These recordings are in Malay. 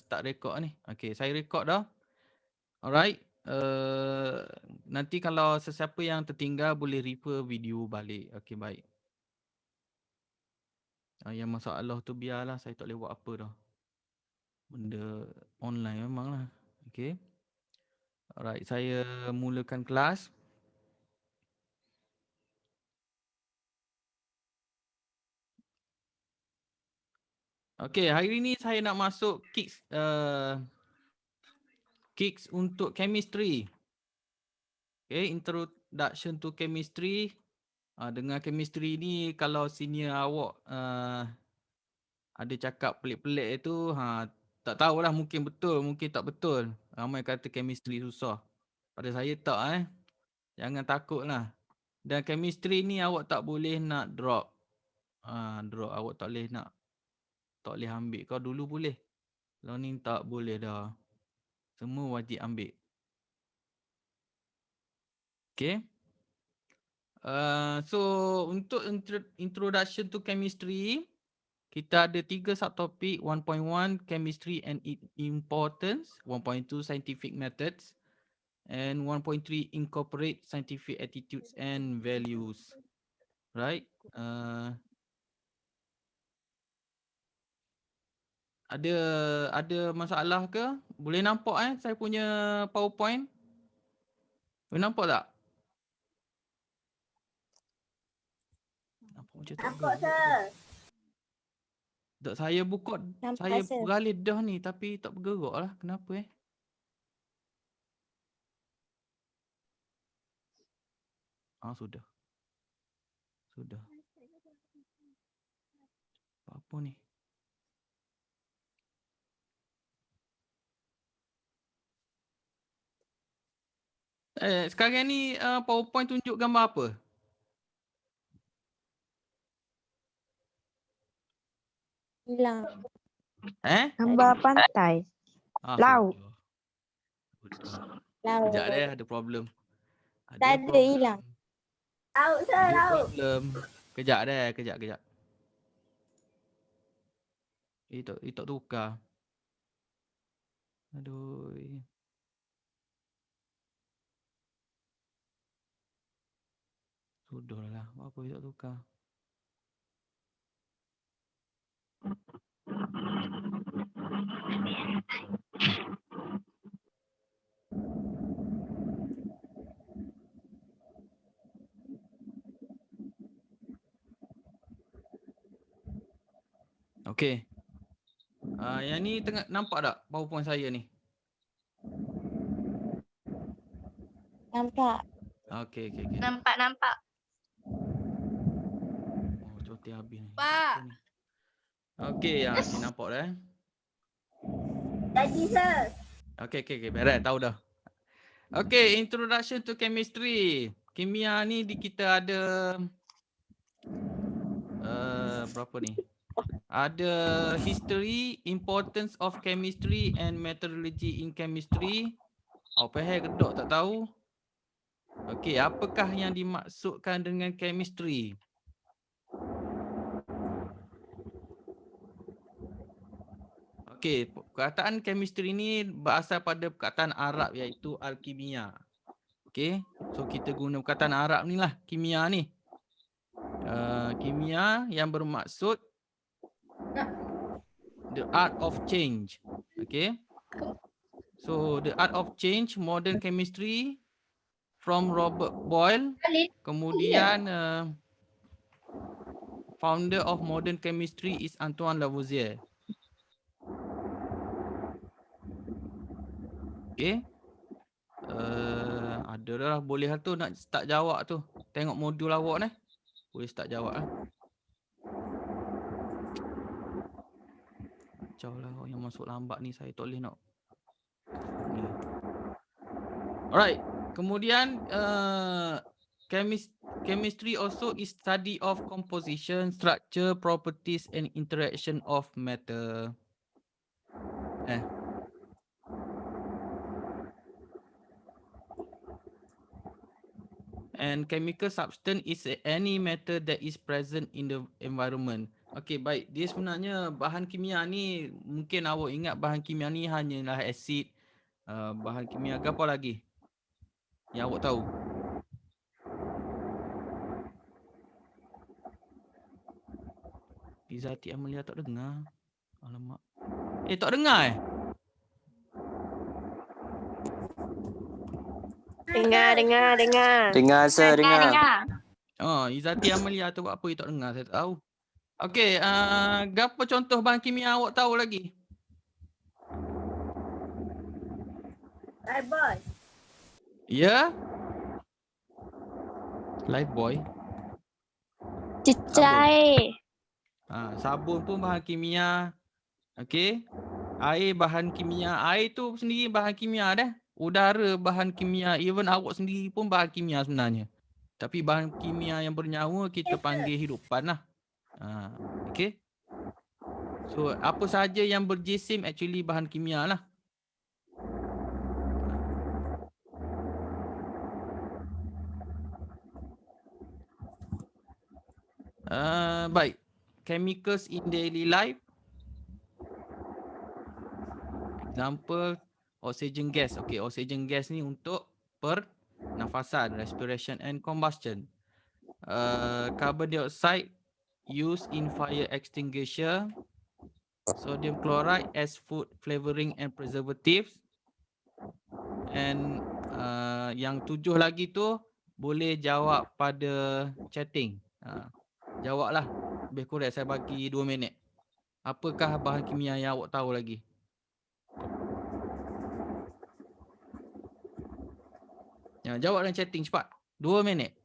start record ni. Okay, saya record dah. Alright. Nanti kalau sesiapa yang tertinggal boleh refer video balik. Okay, baik. Yang masalah tu biarlah, saya tak boleh buat apa dah. Benda online memang lah. Okay. Alright, saya mulakan kelas. Okay, hari ni saya nak masuk Kicks untuk chemistry. Okay, introduction to chemistry. Dengan chemistry ni, kalau senior awak ada cakap pelik-pelik tu, tak tahulah, mungkin betul, mungkin tak betul. Ramai kata chemistry susah. Pada saya tak Jangan takut lah. Dan chemistry ni awak tak boleh nak drop. Drop awak tak boleh ambil. Kau dulu boleh. Kalau ni tak boleh dah. Semua wajib ambil. Okay. So untuk introduction to chemistry, kita ada 3 subtopik. 1.1 chemistry and its importance, 1.2 scientific methods, and 1.3 incorporate scientific attitudes and values. Right? Ada masalah ke? Boleh nampak saya punya PowerPoint? Boleh nampak tak? Nampak macam tak Nampak, gerak sir. Tak, saya buka, Nampak, saya sir. beralih dah ni tapi tak bergerak lah. Kenapa sudah. Sudah. Apa ni? Sekarang ni PowerPoint tunjuk gambar apa? Hilang. Gambar pantai. Laut. Sudah. Laut. Kejap ada problem. Tak ada, hilang. Laut, sir, Ada laut. problem. Kejap. Tak tukar. Aduh. Sudahlah. Apa tak tukar? Okey. Yang ni tengah nampak tak PowerPoint saya ni? Nampak. Okey. Nampak. Oh, cuti habis ni. Pak. Apa ni? Okey, nampak dah Jadi, sir. Okey, beres, tahu dah. Okey, introduction to chemistry. Kimia ni kita ada berapa ni? Ada history, importance of chemistry and methodology in chemistry. Apa kedok tak tahu. Okey, apakah yang dimaksudkan dengan chemistry? Okey, perkataan chemistry ni berasal pada perkataan Arab iaitu alkimia. Okey, so kita guna perkataan Arab ni lah, kimia ni. Kimia yang bermaksud the art of change. Okay. So the art of change, modern chemistry from Robert Boyle. Kemudian founder of modern chemistry is Antoine Lavoisier. Okay. Ada dah, boleh lah tu nak start jawab tu. Tengok modul awak ni. Boleh start jawab lah. Kacau lah yang masuk lambat ni, saya tak boleh nak ni. Alright. Kemudian chemistry also is study of composition, structure, properties and interaction of matter. And chemical substance is any matter that is present in the environment. Okey, baik. Dia sebenarnya bahan kimia ni, mungkin awak ingat bahan kimia ni hanyalah asid. Bahan kimia ke apa lagi yang awak tahu? Izzati Amalia tak dengar. Alamak. Tak dengar eh? Dengar. Dengar, sir, dengar. Izzati Amalia tu buat apa tak dengar, saya tak tahu. Okey, gapo contoh bahan kimia awak tahu lagi? Lifebuoy. Ya? Lifebuoy. Cicai. Sabun pun bahan kimia. Okey. Air bahan kimia. Air tu sendiri bahan kimia dah. Udara bahan kimia. Even awak sendiri pun bahan kimia sebenarnya. Tapi bahan kimia yang bernyawa kita panggil hidupan lah. Okey. So apa sahaja yang berjisim actually bahan kimia lah. Baik. Chemicals in daily life. Example, oxygen gas. Okay, oxygen gas ni untuk pernafasan, respiration and combustion. Carbon dioxide used in fire extinguisher. Sodium chloride as food flavoring and preservatives. And yang 7 lagi tu boleh jawab pada chatting. Jawablah. Lebih kurang saya bagi 2 minit. Apakah bahan kimia yang awak tahu lagi? Jawab dalam chatting cepat. 2 minit.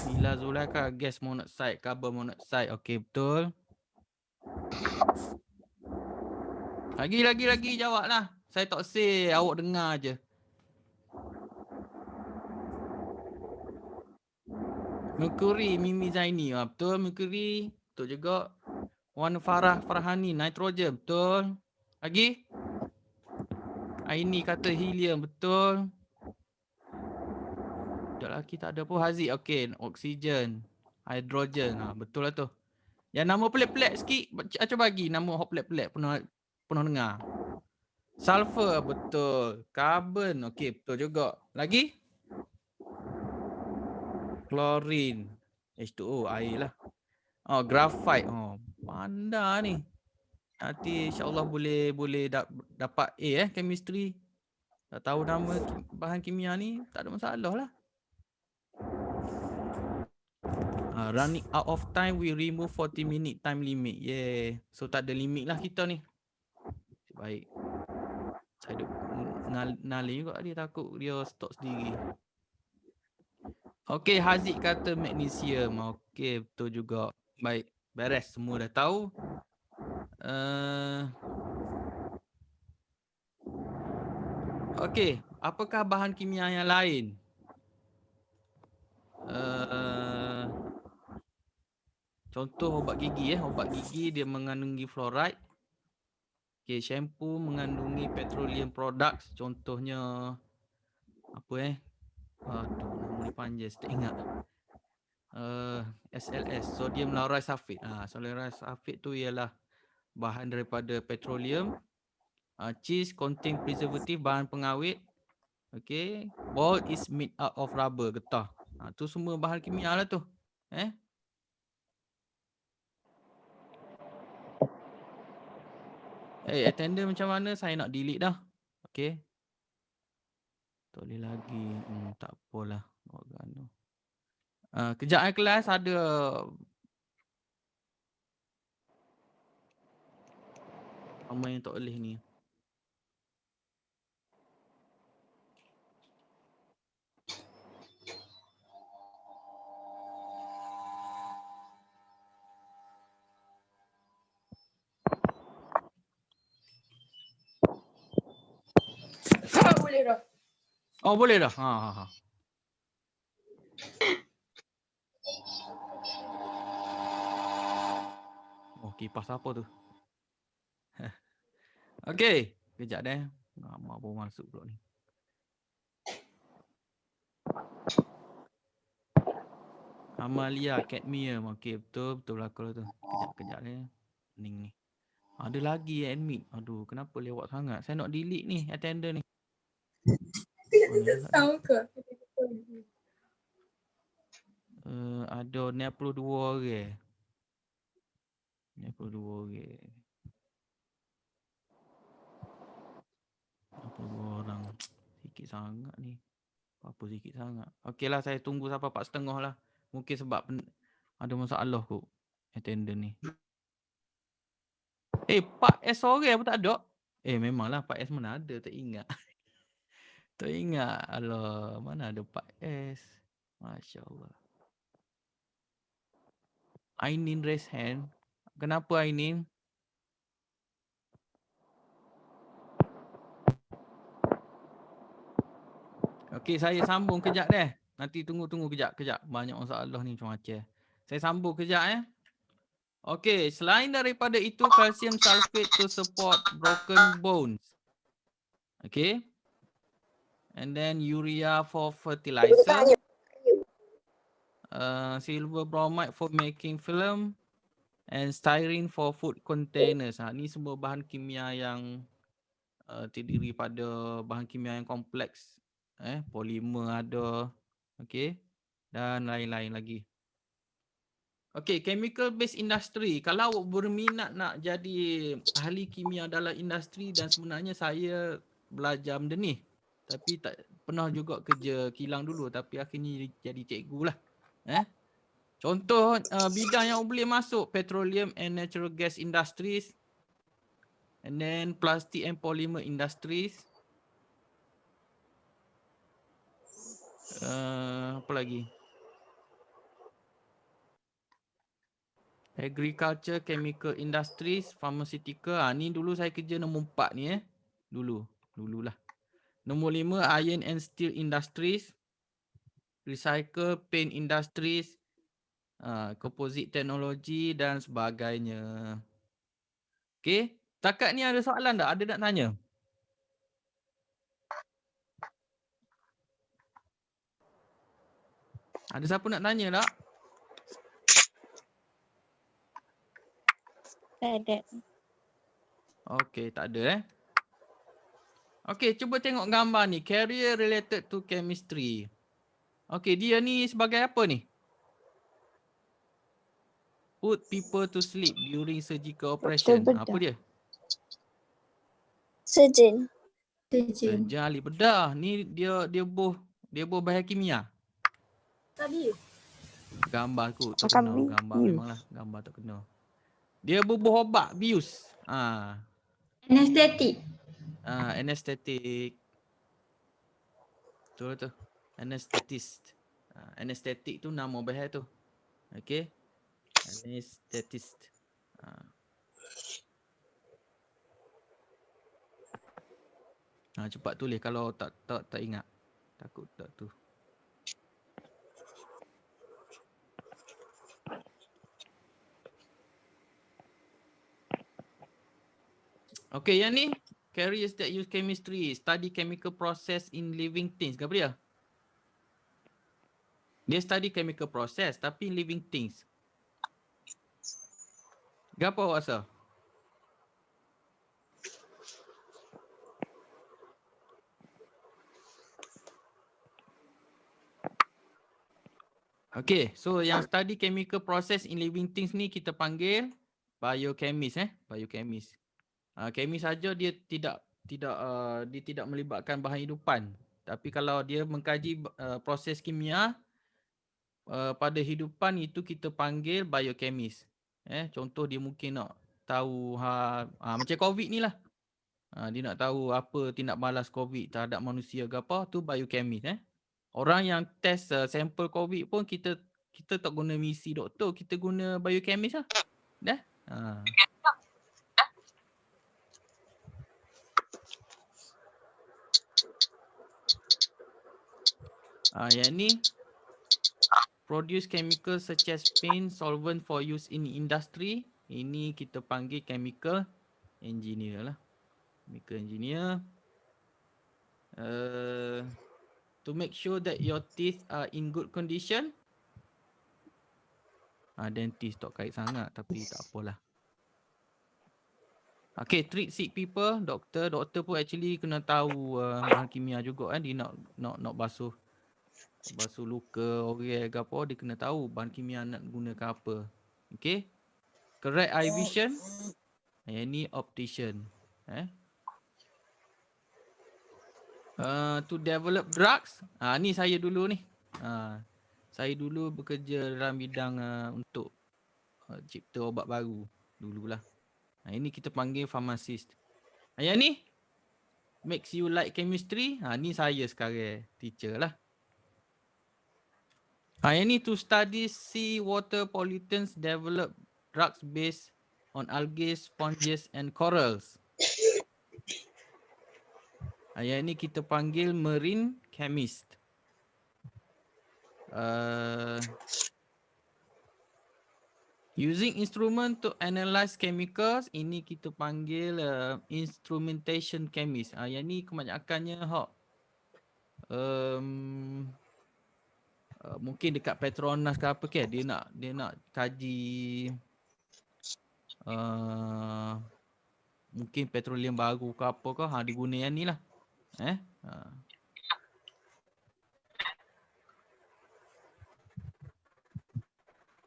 Bila Zulaikha, gas monoxide, carbon monoxide. Okey, betul. Lagi jawablah. Saya tak say, awak dengar je. Mercury, Mimi Zaini. Betul, Mercury. Betul juga. Wan Farhani, nitrogen. Betul. Lagi? Aini kata helium. Betul. Sekejap lagi tak ada pun. Haziq. Okey, oksigen. Hidrogen. Betul lah tu. Yang nama pelik-pelik sikit. Cuba bagi nama hot pelik-pelik. Pernah dengar. Sulfur. Betul. Carbon. Okey, betul juga. Lagi? Chlorine. H2O. Air lah. Graphite. Pandai ni. Nanti insyaAllah boleh dapat A chemistry. Tak tahu nama bahan kimia ni, tak ada masalah lah. Running out of time, we remove 40 minute time limit. Yeah. So tak ada limit lah kita ni. Baik. Saya nali juga dia, takut dia stop sendiri. Okey, Haziq kata magnesium. Okey, betul juga. Baik, beres. Semua dah tahu. Okey, apakah bahan kimia yang lain? Contoh ubat gigi. Ubat gigi dia mengandungi fluoride. Okey, shampoo mengandungi petroleum products. Contohnya apa nama dia panjang, saya tak ingat. SLS, sodium lauryl sulfate. Sodium lauryl sulfate tu ialah bahan daripada petroleum. Cheese contain preservative, bahan pengawet. Okay. Ball is made out of rubber, getah. Tu semua bahan kimia lah tu. Attender macam mana? Saya nak delete dah. Okay. Tak boleh lagi. Tak apalah. Kejap kelas ada. Ramai yang tak boleh ni. Boleh dah. Boleh dah. Kipas apa tu? Okey, kejap deh. Nama baru masuk pula ni. Amalia Cadmium. Okey, betul berlaku tu. Kejap ni. Pening ni. Ada lagi admit. Aduh, kenapa lewat sangat? Saya nak delete ni attender ni. Tahu ke? Ada 92 orang. 92 orang. 92 orang. Sikit sangat ni. Apa sikit sangat. Okeylah, saya tunggu sampai 4.30 lah. Mungkin sebab ada masalah kot attender ni. 4S orang pun tak ada. Memanglah 4S mana ada, tak ingat. Tak ingat. Alah, mana ada 4S. Masya Allah. Ainin raise hand. Kenapa Ainin? Okey, saya sambung kejap deh. Nanti tunggu kejap. Banyak masalah ni macam-macam. Saya sambung kejap. Okey, selain daripada itu, calcium sulfate to support broken bones. Okay. And then urea for fertilizer. Silver bromide for making film. And styrene for food containers. Ni semua bahan kimia yang terdiri pada bahan kimia yang kompleks. Polimer ada. Okay. Dan lain-lain lagi. Okay, chemical based industry. Kalau awak berminat nak jadi ahli kimia dalam industri, dan sebenarnya saya belajar benda ni. Tapi tak pernah juga kerja kilang dulu, tapi akhirnya jadi cikgu lah. Contoh bidang yang boleh masuk, petroleum and natural gas industries. And then plastic and polymer industries. Apa lagi? Agriculture, chemical industries, pharmaceutical. Ni dulu saya kerja nombor 4 ni Dululah. Nombor 5, iron and steel industries. Recycle, paint industries. Composite technology dan sebagainya. Okay. Takat ni ada soalan tak? Ada nak tanya? Ada siapa nak tanya tak? Tak ada. Okey, tak ada Okey, cuba tengok gambar ni. Career related to chemistry. Okey, dia ni sebagai apa ni? Put people to sleep during surgical operation. Apa dia? Surgeon. Surgeon ahli bedah. Ni dia buh bahan kimia. Tadi. Gambar aku tak kena. Gambar memanglah. Gambar tak kena. Dia bubuh obat, bius. Anesthetic. Anesthetic. Betul tu. Anesthetist. Anesthetic tu nama bahan tu. Okay. Anesthetist. Cepat tulis kalau tak ingat. Takut tak tu. Okay, yang ni carriers that use chemistry, study chemical process in living things. Apa dia? Dia study chemical process tapi living things. Apa awak rasa? Okay, so yang study chemical process in living things ni kita panggil biochemist. Biochemist. Chemist saja dia tidak melibatkan bahan hidupan. Tapi kalau dia mengkaji proses kimia pada hidupan, itu kita panggil biochemist. Contoh dia mungkin nak tahu macam COVID ni lah. Dia nak tahu apa tindak balas COVID terhadap manusia ke apa, tu biochemist. Orang yang test sampel COVID pun kita tak guna misi doktor, kita guna biochemist lah. Dah? Yang ni produce chemicals such as paint, solvent for use in industry. Ini kita panggil chemical engineer lah. chemical engineer. To make sure that your teeth are in good condition. Dentist tak kait sangat tapi tak apalah. Okay, treat sick people. Doktor pun actually kena tahu bahan kimia juga kan. Dia nak basuh luka orang ke apa, dia kena tahu bahan kimia nak gunakan apa. Okay. Correct eye vision. Ini optician. To develop drugs. Ni saya dulu ni. Saya dulu bekerja dalam bidang untuk cipta ubat baru dululah. Ini kita panggil pharmacist. Yang ni makes you like chemistry. Ni saya sekarang teacher lah. Yang ni to study sea water pollutants, develop drugs based on algae, sponges and corals. Yang ni kita panggil marine chemist. Using instrument to analyze chemicals, ini kita panggil instrumentation chemist. Yang ni kebanyakannya mungkin dekat Petronas ke apa ke, dia nak kaji mungkin petroleum baru ke apa ke, dia guna yang ni lah.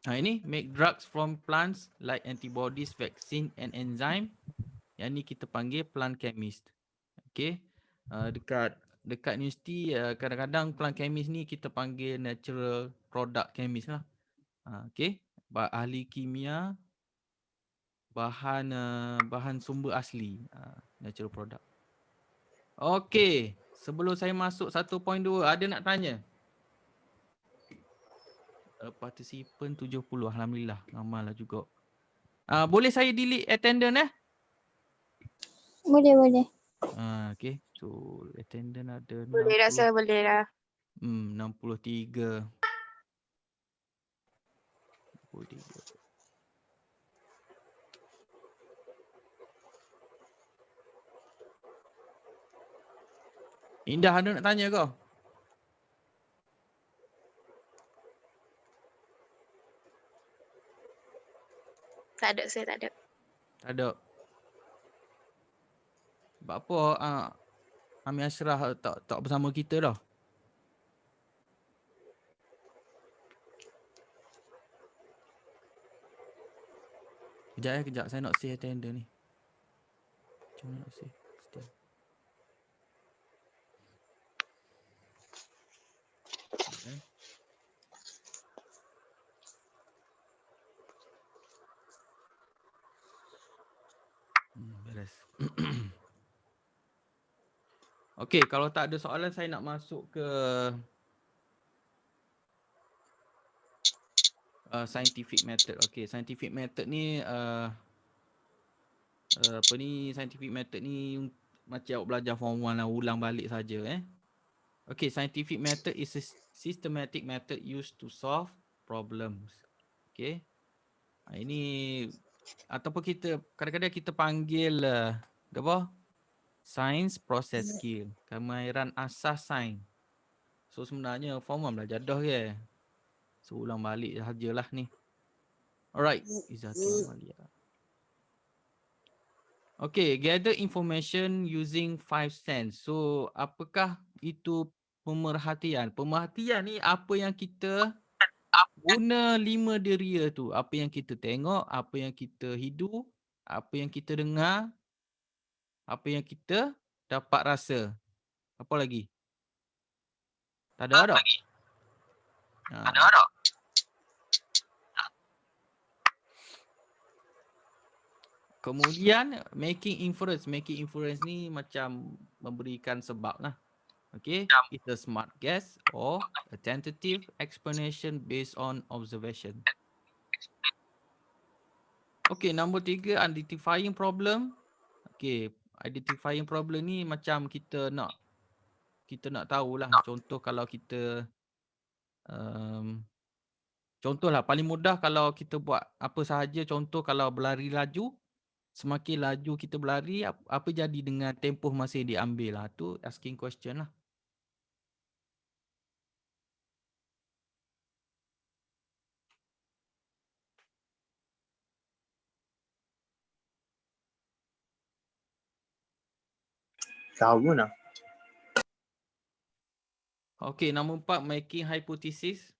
Ini make drugs from plants like antibodies, vaccine and enzyme. Yang ni kita panggil plant chemist. Okay. Dekat universiti kadang-kadang plant chemist ni kita panggil natural product chemist lah. Okay. Ahli kimia bahan sumber asli, natural product. Okay. Sebelum saya masuk 1.2, ada nak tanya? Participant 70, alhamdulillah, ramai lah juga. Boleh saya delete attendant Boleh. Okay, so attendant ada Boleh dah, sir. Boleh dah. 63. Indah, ada nak tanya kau? Tak ada, sir. Tak ada. Tak ada. Sebab apa Ami Ashraf tak bersama kita dah? Kejap. Saya nak save attendant ni. Macam mana nak save? Beres. Okey, kalau tak ada soalan saya nak masuk ke scientific method. Okey, scientific method ni scientific method ni macam awak belajar form 1 lah, ulang balik saja Okey, scientific method is a systematic method used to solve problems. Okey. Ini ataupun kita kadang-kadang kita panggil apa? Science process skill, kemahiran asas sains. So sebenarnya form 1 belajar dah ke. So ulang balik sajalah ni. Alright, Izzati Amalia. Okay, gather information using 5 sense. So apakah itu pemerhatian? Pemerhatian ni apa yang kita guna 5 deria tu. Apa yang kita tengok, apa yang kita hidu, apa yang kita dengar, apa yang kita dapat rasa. Apa lagi? Tak ada tak? Tak ada. Kemudian making inference. Making inference ni macam memberikan sebab lah. Okay. It's a smart guess or a tentative explanation based on observation. Okay, nombor 3, identifying problem. Okay, identifying problem ni macam kita nak tahulah. Contoh kalau kita contohlah paling mudah kalau kita buat apa sahaja, contoh kalau berlari laju, semakin laju kita berlari, apa jadi dengan tempoh masa yang diambil? Tu asking question lah. Tahu nak. Okay, nombor 4, making hypothesis.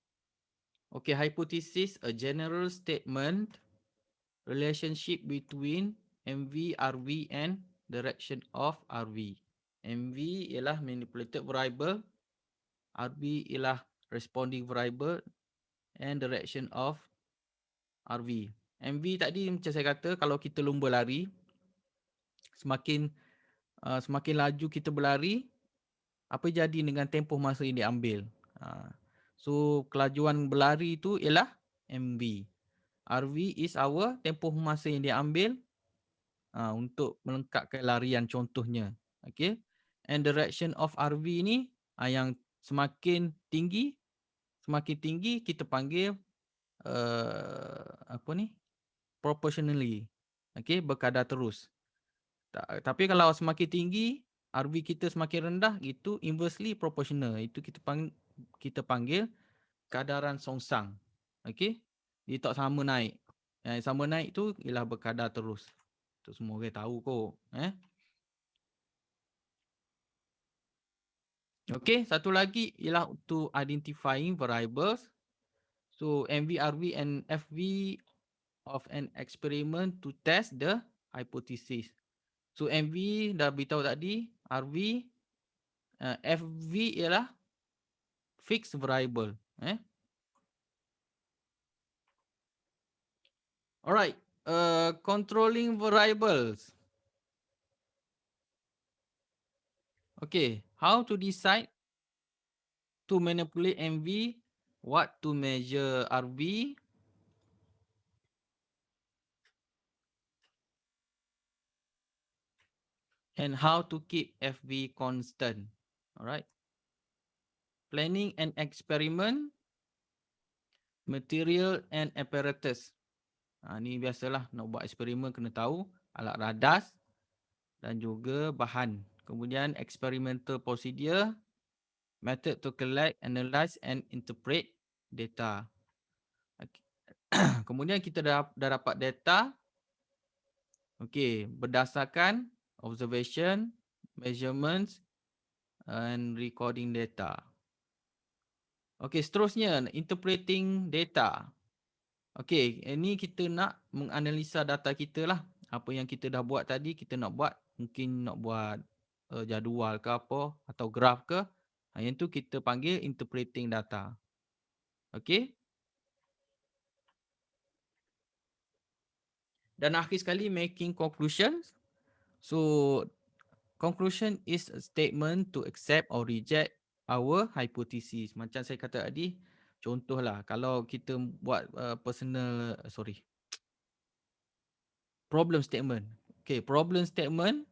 Okay, hypothesis, a general statement, relationship between MV, RV and direction of RV. MV ialah manipulated variable, RV ialah responding variable and direction of RV. MV tadi macam saya kata, kalau kita lumba lari, semakin laju kita berlari, apa jadi dengan tempoh masa yang diambil? So kelajuan berlari itu ialah MV. RV is our tempoh masa yang diambil untuk melengkapkan larian contohnya. Okay. And direction of RV ni yang semakin tinggi kita panggil proportionally. Okay, berkadar terus. Tapi kalau semakin tinggi, RV kita semakin rendah, itu inversely proportional. Itu kita panggil kadaran songsang. Okey. Dia tak sama naik. Yang sama naik tu ialah berkadar terus. Tu semua orang tahu kot. Okey, satu lagi ialah to identifying variables. So MV, RV and FV of an experiment to test the hypothesis. So MV dah beritahu tadi, RV, FV ialah fixed variable. Alright, controlling variables. Okay, how to decide to manipulate MV, what to measure RV, and how to keep FV constant. Alright. Planning an experiment, material and apparatus. Ni biasalah, nak buat eksperimen kena tahu alat radas dan juga bahan. Kemudian experimental procedure, method to collect, analyze and interpret data. Okay. Kemudian kita dah dapat data. Okey, berdasarkan observation, measurements and recording data. Okey, seterusnya interpreting data. Okey, ini kita nak menganalisa data kita lah. Apa yang kita dah buat tadi, kita nak buat, mungkin nak buat jadual ke apa atau graf ke. Yang tu kita panggil interpreting data. Okey. Dan akhir sekali making conclusions. So conclusion is a statement to accept or reject our hypothesis. Macam saya kata tadi, contohlah kalau kita buat problem statement. Okay, problem statement,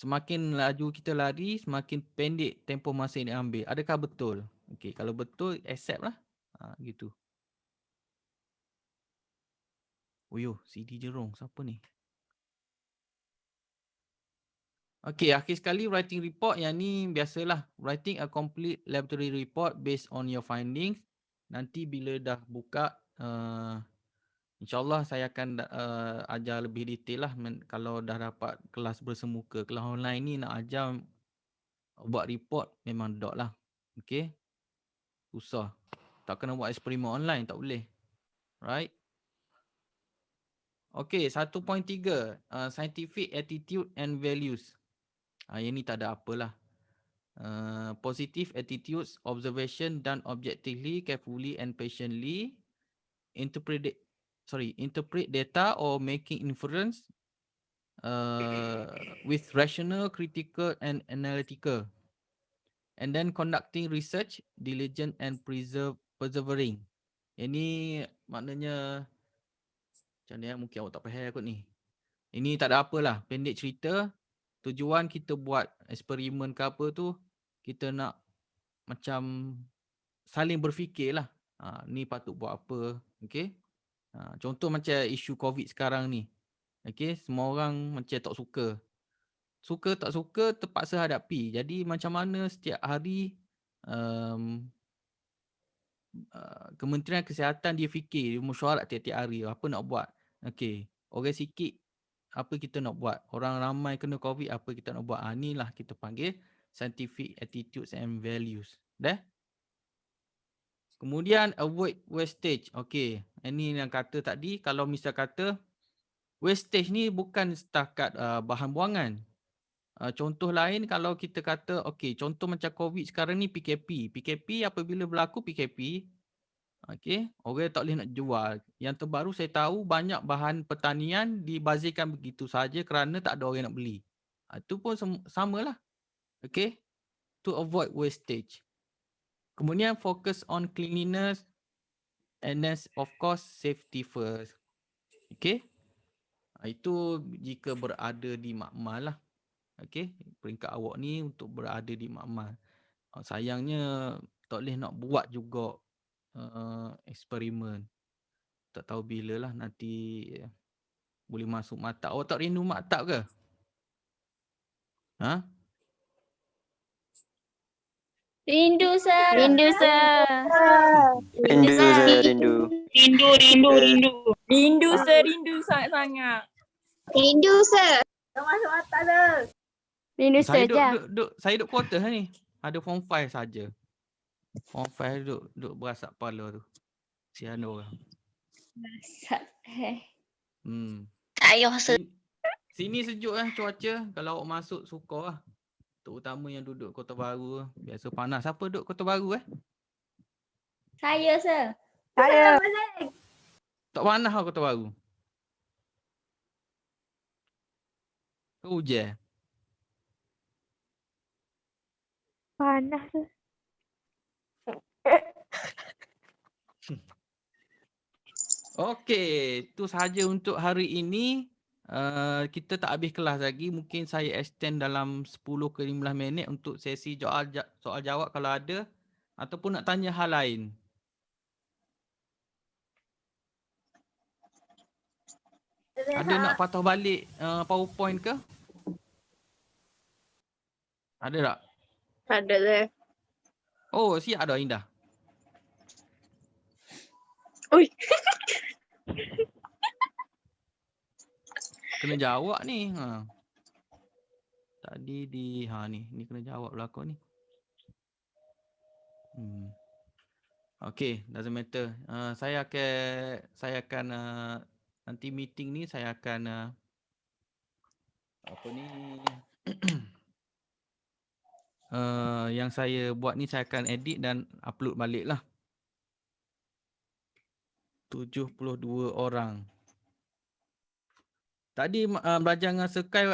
semakin laju kita lari, semakin pendek tempoh masa yang diambil. Adakah betul? Okay, kalau betul, accept lah. Gitu. Uyuh, CD Jerong. Siapa ni? Okay, akhir sekali writing report. Yang ni biasalah. Writing a complete laboratory report based on your findings. Nanti bila dah buka, InsyaAllah saya akan ajar lebih detail lah kalau dah dapat kelas bersemuka. Kelas online ni nak ajar buat report memang dot lah. Okay. Susah. Tak kena buat eksperimen online, tak boleh. Right. Okay, 1.3. Scientific attitude and values. Yang ni tak ada apalah. Positive attitudes, observation done objectively, carefully and patiently. Interpret data or making inference with rational, critical and analytical. And then conducting research, diligent and persevering. Ini maknanya macam ni, mungkin awak tak faham kot ni. Ini tak ada apalah, pendek cerita. Tujuan kita buat eksperimen ke apa tu, kita nak macam saling berfikirlah. Ni patut buat apa, okay? Contoh macam isu COVID sekarang ni. Okay, semua orang macam tak suka. Suka tak suka terpaksa hadapi. Jadi macam mana setiap hari Kementerian Kesihatan dia fikir, dia mesyuarat tiap-tiap hari apa nak buat. Okay, orang sikit apa kita nak buat. Orang ramai kena COVID apa kita nak buat. Inilah kita panggil scientific attitudes and values. Dah? Kemudian avoid wastage. Okay, ini yang kata tadi, kalau misal kata wastage ni bukan setakat bahan buangan. Contoh lain kalau kita kata, okay, contoh macam COVID sekarang ni PKP. PKP apabila berlaku PKP, okay, orang tak boleh nak jual. Yang terbaru saya tahu banyak bahan pertanian dibazirkan begitu saja kerana tak ada orang nak beli. Itu pun samalah. Okay, to avoid wastage. Kemudian focus on cleanliness. And then of course safety first. Okay. Itu jika berada di makmal lah. Okay. Peringkat awak ni untuk berada di makmal. Sayangnya tak boleh nak buat juga eksperimen. Tak tahu bila lah nanti boleh masuk maktab. Awak tak rindu maktab ke? Ha? Rindu, sir. Rindu, sir. Rindu saya, rindu. Rindu, sir. Rindu sangat-sangat. Rindu, sir. Masuk mata dah. Rindu, Saya sir. Jam. saya duduk quarter ni. Ada form 5 saja. Form 5 duduk berasap kepala tu. Sian orang. Ayuh Sini sejuk cuaca. Kalau awak masuk suka lah. Terutama yang duduk Kota Baru. Biasa panas. Siapa duduk Kota Baru Saya, sir. Saya. Tak panas lah Kota Baru. Hujan. Panas, sir. Okey, itu sahaja untuk hari ini. Kita tak habis kelas lagi. Mungkin saya extend dalam 10 ke 15 minit untuk sesi soal jawab kalau ada. Ataupun nak tanya hal lain. Ada nak patah balik PowerPoint ke? Ada tak? Ada sir. Oh, siap dah Indah. Ui. Kena jawab ni. Tadi ni kena jawab belakang ni. Okay, doesn't matter. Saya akan nanti meeting ni saya akan yang saya buat ni saya akan edit dan upload balik lah. 72 orang. Tadi belajar dengan Sky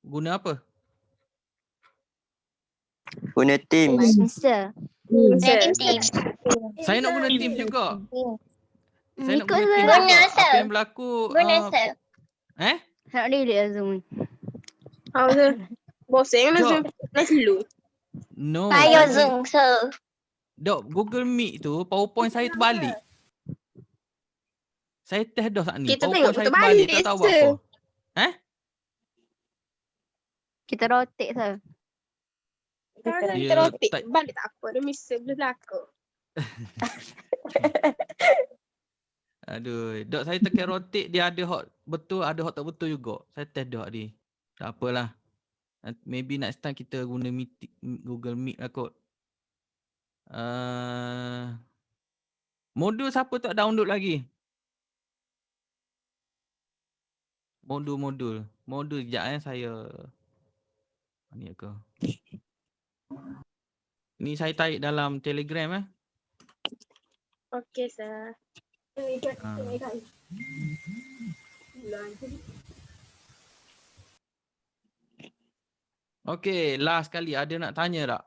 guna apa? Guna Teams. Sir. Teams. Saya nak guna Teams juga. Saya nak Ikut, guna sir. Teams Guna, juga. sir. Apa yang berlaku? sir. Nak delete Zoom ni. Oh sir. Bosan Dok. Zoom. Nak silu. No. Saya Zoom, sir. Dok, Google Meet tu PowerPoint saya terbalik. Saya test dah saat ni. Kita PowerPoint tengok saya terbalik, terbalik. Tak tahu buat sir. apa. Kita rotate, sir. Kita Dia rotik. tak- Balik tak apa. Dia mesti belakang. Aduh, dok saya tekan rotate dia ada hot betul, ada hot tak betul juga. Saya test dah ni. Tak apalah. Maybe next time kita guna Google Meet lah kot. Modul siapa tak download lagi? Modul sekejap saya. Ni ke? Ni saya tarik dalam Telegram Okey sir. Okey, last kali ada nak tanya tak?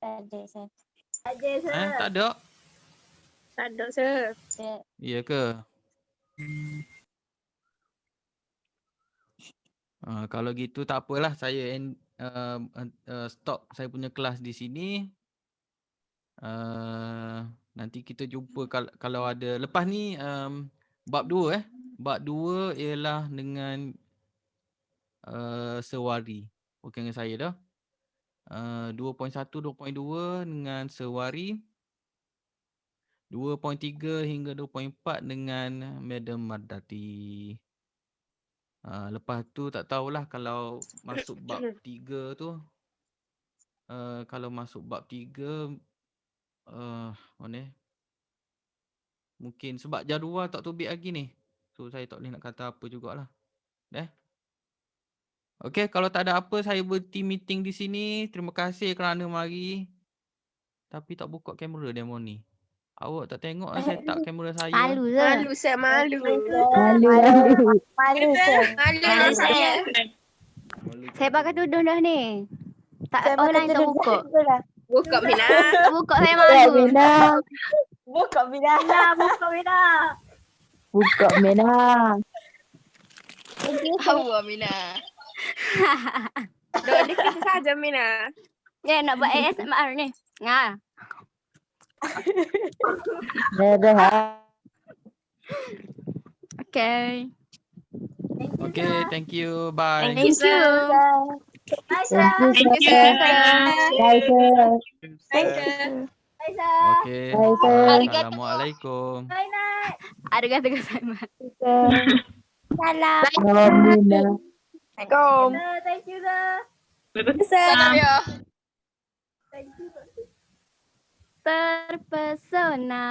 Ada, sir. Tak ada? Tak ada sir. Ya ke? Kalau gitu tak apalah, saya stop saya punya kelas di sini. Nanti kita jumpa kalau ada. Lepas ni bab 2 Bab 2 ialah dengan sewari. Okey dengan saya dah. 2.1, 2.2 dengan sewari. 2.3 hingga 2.4 dengan Madam Mardati. Lepas tu tak tahulah kalau masuk bab 3 tu. Kalau masuk bab 3 mana? Mungkin sebab jadual tak terbit lagi ni. So saya tak boleh nak kata apa jugalah. Okey, kalau tak ada apa saya berhenti meeting di sini. Terima kasih kerana mari. Tapi tak buka kamera demo ni. Awak tak tengok set up kamera saya. Malu je. Malu saya malu. Malu je. Malu saya. Saya pakai tudung dah ni. Tak orang tak buka. Buka Mina. Buka saya malu. Buka Mina. Buka Mina. Hawa Mina. Dok dikit saja Mina. Ya nak buat ASMR ni. Ngah. Okay. Okay, thank you. Bye. Thank you. Okay. Assalamualaikum. Arigatou gozaimasu. Salam. Assalamualaikum. Thank you sir. Salam ya. Terpesona.